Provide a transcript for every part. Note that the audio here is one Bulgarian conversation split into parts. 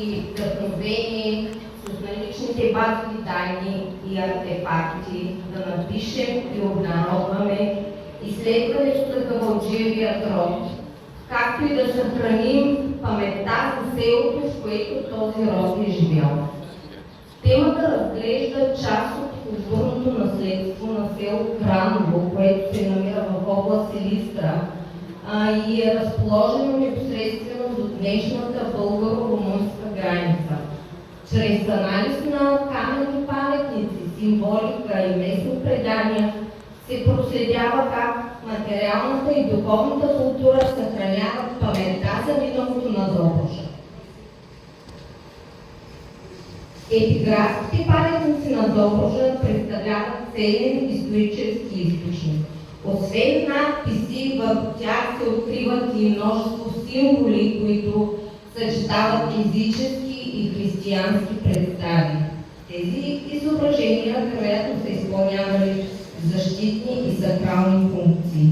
и вдъхновение с наличните базови данни и артефакти да напишем и обнародваме изследването за кавалджиевия род, както и да съхраним паметта за селото, в което този род е живял. Темата разглежда част от културното наследство на село Краново, което се намира в област Силистра и е разположено непосредствено до днешната българо-румънска граница. Чрез анализ на каменни паметници, символика и местни предания се проследява как материалната и духовната култура съхраняват паметта за миналото на Добруджа. Епиграфските паметници на Добруджа представляват ценен исторически източник. Освен надписи, върху тях се откриват и множество символи, които съчетават езически и християнски представи. Тези изображения вероятно са изпълнявали защитни и сакрални функции.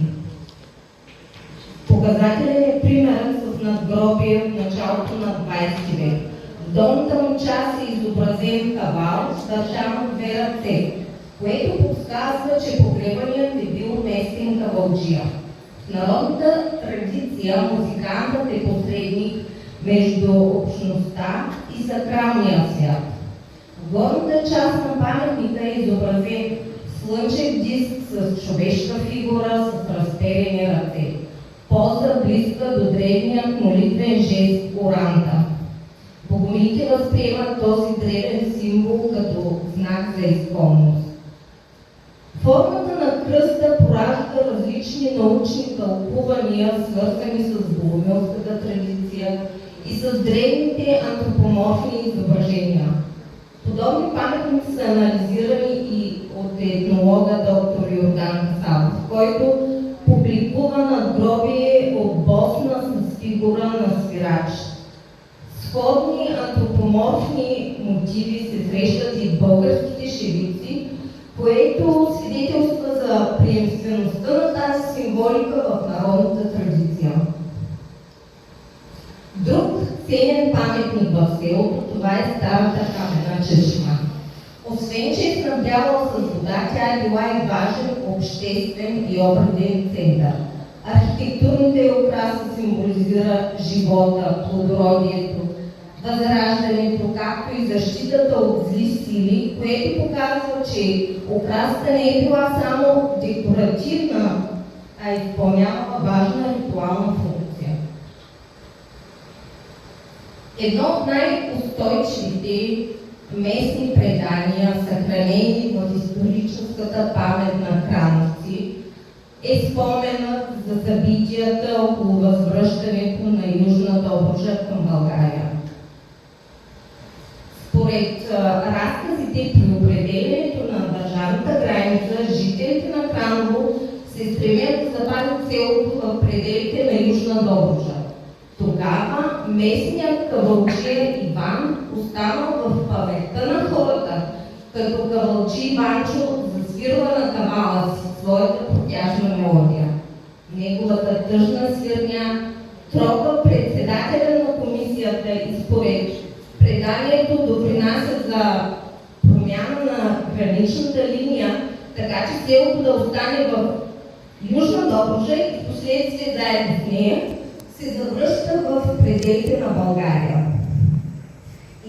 Показателен е примерът с надгробие в началото на 20 век. В долната му част е изобразен кавал, държан от две ръце, което подсказва, че погребаният е бил местен кавалджия. В народната традиция музикантът е посредник между общността и сакралния свят. В горната част на паметника е изобразен слънчев диск с човешка фигура с разперени ръце. Поза близка до древният молитвен жест Оранта. Богомилите възприемат този древен символ като знак за изконност. Формата на кръста поражда различни научни тълкувания, свързани с богомилската традиция и с древните антропоморфни изображения. Подобни паметници са анализирани и от етнолога доктор Йордан Касабов, който публикува надгробие от Босна с фигура на свирач. Сходни антропоморфни мотиви се срещат и в българските шевици, което свидетелства за приемствеността на тази символика в народната традиция. Друг ценен паметник в селото, това е старата камена чешма. Освен, че е снабдявала с вода, тя е била и важен обществен и обреден център. Архитектурната ѝ украса символизира живота, плодородието, възраждането, както и защитата от зли сили, което показва, че украсата не е била само декоративна, а изпълнявала важна ритуална функция. Едно от най-устойчивите местни предания, съхранени в историческата памет на крановци, е споменът за събитията около възвръщането на Южна Добруджа към България. Според разказите при определянето на държавната граница, жителите на Краново се стремят да запазят селото в пределите на Южна Добруджа. Тогава местният кавалджия Иван останал в паметта на хората, като кавалджи Иванчо засвирва на кавала си своята протяжна мелодия. Неговата тъжна свирня тропа председателя на комисията и според преданието допринася за промяна на граничната линия, така че селото да остане в Южна Добруджа и в последствие заедно с нея се завръща в пределите на България.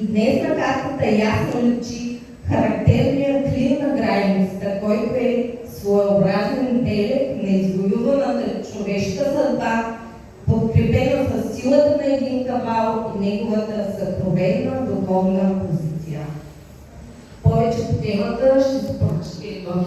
И днес на картата ясно личи характерният клин на границата, който е своеобразен белег на извоюваната човешка съдба, подкрепена с силата на един кавал и неговата съкровенна духовна позиция. Повече по темата ще се прочете в